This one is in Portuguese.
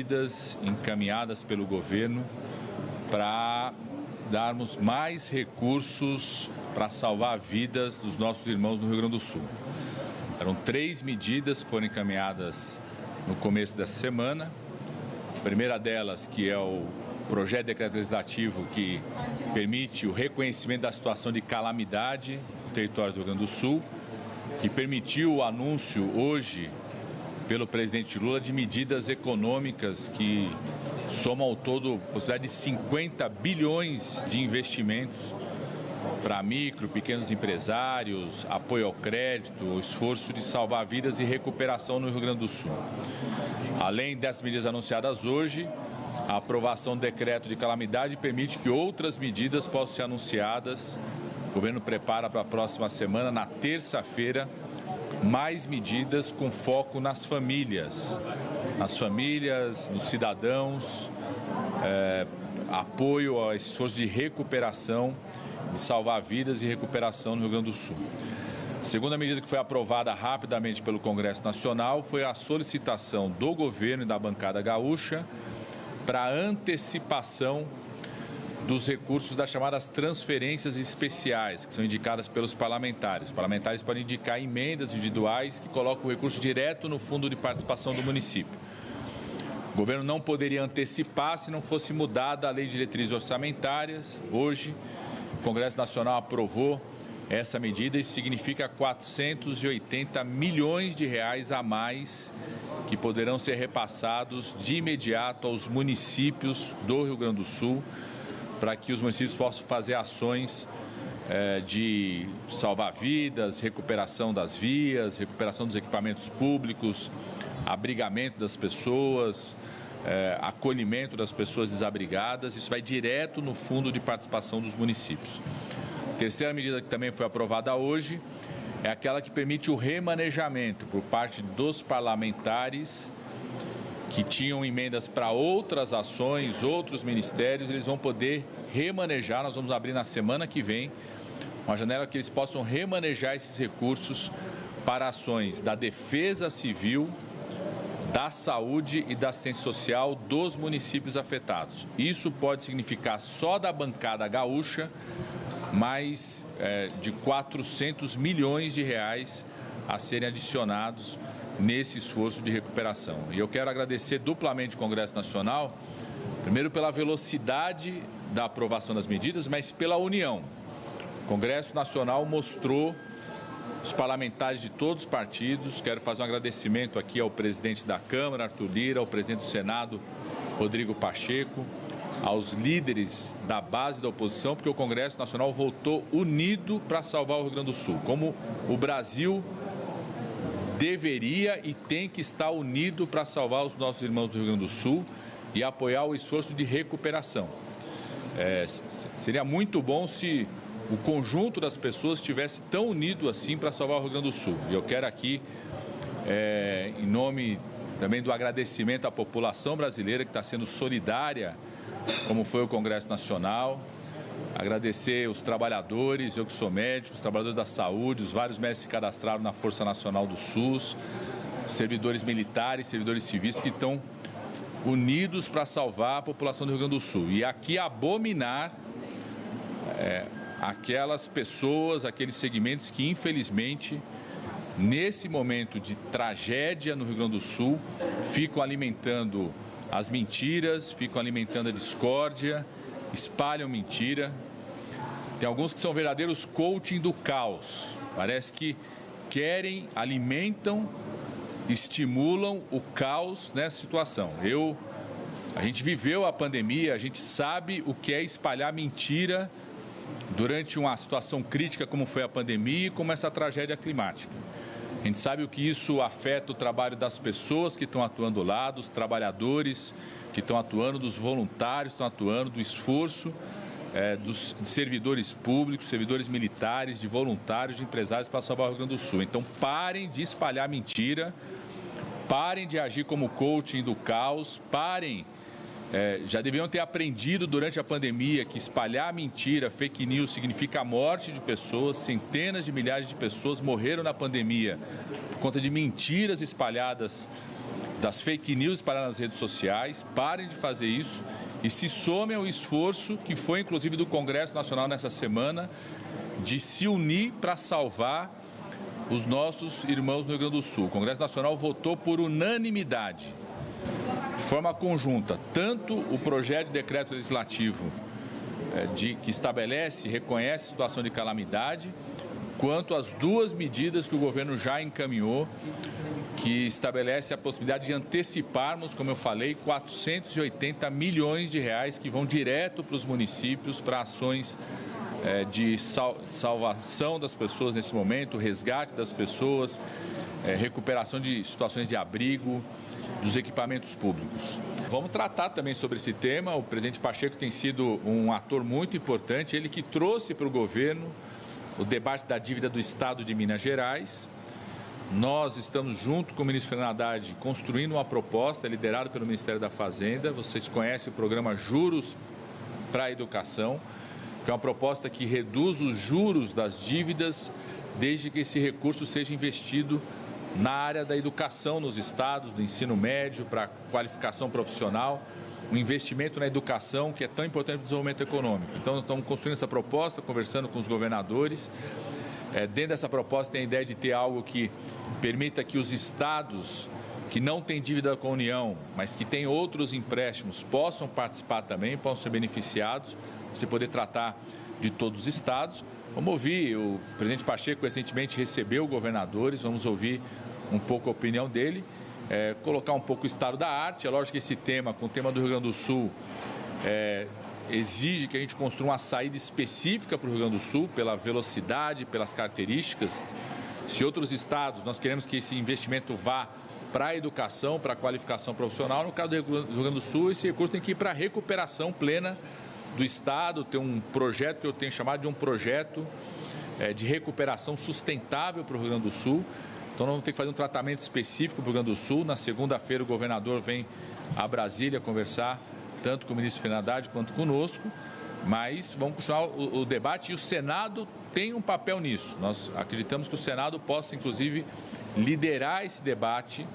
medidas encaminhadas pelo governo para darmos mais recursos para salvar vidas dos nossos irmãos no Rio Grande do Sul. Eram 3 medidas que foram encaminhadas no começo dessa semana. A primeira delas, que é o projeto de decreto legislativo que permite o reconhecimento da situação de calamidade no território do Rio Grande do Sul, que permitiu o anúncio hoje pelo presidente Lula de medidas econômicas que somam ao todo a possibilidade de 50 bilhões de investimentos para micro, pequenos empresários, apoio ao crédito, o esforço de salvar vidas e recuperação no Rio Grande do Sul. Além dessas medidas anunciadas hoje, a aprovação do decreto de calamidade permite que outras medidas possam ser anunciadas. O governo prepara para a próxima semana, na terça-feira, mais medidas com foco nas famílias, nos cidadãos, apoio ao esforço de recuperação, de salvar vidas e recuperação no Rio Grande do Sul. A segunda medida que foi aprovada rapidamente pelo Congresso Nacional foi a solicitação do governo e da bancada gaúcha para antecipação dos recursos das chamadas transferências especiais, que são indicadas pelos parlamentares. Os parlamentares podem indicar emendas individuais que colocam o recurso direto no fundo de participação do município. O governo não poderia antecipar se não fosse mudada a lei de diretrizes orçamentárias. Hoje, o Congresso Nacional aprovou essa medida. Isso significa 480 milhões de reais a mais que poderão ser repassados de imediato aos municípios do Rio Grande do Sul, para que os municípios possam fazer ações de salvar vidas, recuperação das vias, recuperação dos equipamentos públicos, abrigamento das pessoas, acolhimento das pessoas desabrigadas. Isso vai direto no fundo de participação dos municípios. A terceira medida que também foi aprovada hoje é aquela que permite o remanejamento por parte dos parlamentares que tinham emendas para outras ações, outros ministérios. Eles vão poder remanejar. Nós vamos abrir na semana que vem uma janela que eles possam remanejar esses recursos para ações da defesa civil, da saúde e da assistência social dos municípios afetados. Isso pode significar só da bancada gaúcha mais de 400 milhões de reais a serem adicionados nesse esforço de recuperação. E eu quero agradecer duplamente ao Congresso Nacional, primeiro pela velocidade da aprovação das medidas, mas pela união. O Congresso Nacional mostrou os parlamentares de todos os partidos. Quero fazer um agradecimento aqui ao presidente da Câmara, Arthur Lira, ao presidente do Senado, Rodrigo Pacheco, aos líderes da base da oposição, porque o Congresso Nacional voltou unido para salvar o Rio Grande do Sul, como o Brasil deveria e tem que estar unido para salvar os nossos irmãos do Rio Grande do Sul e apoiar o esforço de recuperação. Seria muito bom se o conjunto das pessoas estivesse tão unido assim para salvar o Rio Grande do Sul. E eu quero aqui, em nome também do agradecimento à população brasileira que está sendo solidária, como foi o Congresso Nacional, agradecer os trabalhadores, eu que sou médico, os trabalhadores da saúde, os vários médicos que se cadastraram na Força Nacional do SUS, servidores militares, servidores civis que estão unidos para salvar a população do Rio Grande do Sul. E aqui abominar aquelas pessoas, aqueles segmentos que, infelizmente, nesse momento de tragédia no Rio Grande do Sul, ficam alimentando as mentiras, ficam alimentando a discórdia, espalham mentira. Tem alguns que são verdadeiros coaching do caos. Parece que querem, alimentam, estimulam o caos nessa situação. A gente viveu a pandemia, a gente sabe o que é espalhar mentira durante uma situação crítica como foi a pandemia e como essa tragédia climática. A gente sabe o que isso afeta o trabalho das pessoas que estão atuando lá, dos trabalhadores que estão atuando, dos voluntários que estão atuando, do esforço dos servidores públicos, servidores militares, de voluntários, de empresários para salvar o Rio Grande do Sul. Então parem de espalhar mentira, parem de agir como coaching do caos, parem. Já deveriam ter aprendido durante a pandemia que espalhar mentira, fake news, significa a morte de pessoas. Centenas de milhares de pessoas morreram na pandemia por conta de mentiras espalhadas das fake news espalhadas nas redes sociais. Parem de fazer isso e se somem ao esforço que foi, inclusive, do Congresso Nacional nessa semana, de se unir para salvar os nossos irmãos no Rio Grande do Sul. O Congresso Nacional votou por unanimidade, de forma conjunta, tanto o projeto de decreto legislativo que estabelece e reconhece a situação de calamidade, quanto as duas medidas que o governo já encaminhou, que estabelece a possibilidade de anteciparmos, como eu falei, 480 milhões de reais que vão direto para os municípios para ações de salvação das pessoas nesse momento, resgate das pessoas, recuperação de situações de abrigo, dos equipamentos públicos. Vamos tratar também sobre esse tema. O presidente Pacheco tem sido um ator muito importante, ele que trouxe para o governo o debate da dívida do Estado de Minas Gerais. Nós estamos, junto com o ministro Fernando Haddad, construindo uma proposta liderada pelo Ministério da Fazenda. Vocês conhecem o programa Juros para a Educação, que é uma proposta que reduz os juros das dívidas desde que esse recurso seja investido na área da educação nos estados, do ensino médio, para qualificação profissional, um investimento na educação que é tão importante para o desenvolvimento econômico. Então, nós estamos construindo essa proposta, conversando com os governadores. Dentro dessa proposta tem a ideia de ter algo que permita que os estados que não têm dívida com a União, mas que têm outros empréstimos, possam participar também, possam ser beneficiados, você poder tratar de todos os estados. Vamos ouvir, o presidente Pacheco recentemente recebeu governadores, vamos ouvir um pouco a opinião dele, colocar um pouco o estado da arte. É lógico que esse tema, com o tema do Rio Grande do Sul, exige que a gente construa uma saída específica para o Rio Grande do Sul, pela velocidade, pelas características. Se outros estados, nós queremos que esse investimento vá para a educação, para a qualificação profissional. No caso do Rio Grande do Sul, esse recurso tem que ir para a recuperação plena do Estado. Tem um projeto que eu tenho chamado de um projeto de recuperação sustentável para o Rio Grande do Sul. Então, nós vamos ter que fazer um tratamento específico para o Rio Grande do Sul. Na segunda-feira, o governador vem a Brasília conversar, tanto com o ministro Fernando Haddad quanto conosco. Mas vamos continuar o debate e o Senado tem um papel nisso. Nós acreditamos que o Senado possa, inclusive, liderar esse debate